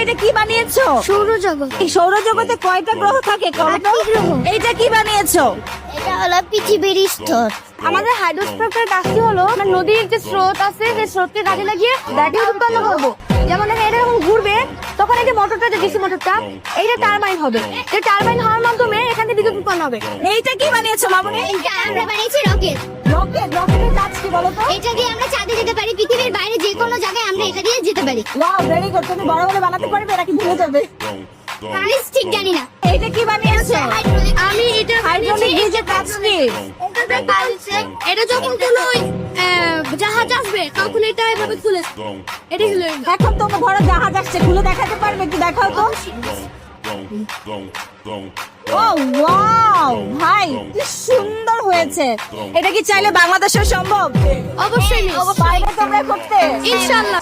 এটা কি বানিয়েছো? সৌরজগৎ। এই সৌরজগতে কয়টা গ্রহ থাকে? এইটা কি বানিয়েছো? এটা হলো পৃথিবীর স্তর। আমাদের হাইড্রোস্ফিয়ারের কাজটি হলো আমরা নদীর যে স্রোত আছে সেই স্রোতকে কাজে লাগিয়ে ব্যাটারি উৎপন্ন করবো। যেমন দেখেন এটা যখন ঘুরবে তখন এই যে মোটরটা, যে ডিসি মোটরটা, এইটা টারবাইন হবে। এই টারবাইন হওয়ার মাধ্যমে এখান থেকে বিদ্যুৎ উৎপন্ন হবে। এইটা কি বানিয়েছো মামুনি? এটা আমরা বানিয়েছি রকেট। রকেটের কাজ কি বলো তো? এটা দিয়ে আমরা চাঁদে যেতে পারি, পৃথিবীর বাইরে যে কোনো জায়গায় আমরা এটা দিয়ে যেতে পারি। Wow, very good. তুমি বড় বড় বানাতে পারবে নাকি ভুলে যাবে? আমি ঠিক জানি না। এইটা কি বানিয়েছো? আমি এটা হাইড্রোলিক ব্রিজের কাজ কি? এটা যখন কোনো জাহাজ আসবে তখন এটা এভাবে খুলে এটা খুলে এখন তো বড় জাহাজ আসছে, খুলে দেখাতে পারবে? একটু দেখাও তো। ও ওয়াও, ভাই কি সুন্দর হয়েছে। এটা কি চাইলে বাংলাদেশেও সম্ভব? অবশ্যই বাইরে তোমরা করতে? ইনশাআল্লাহ।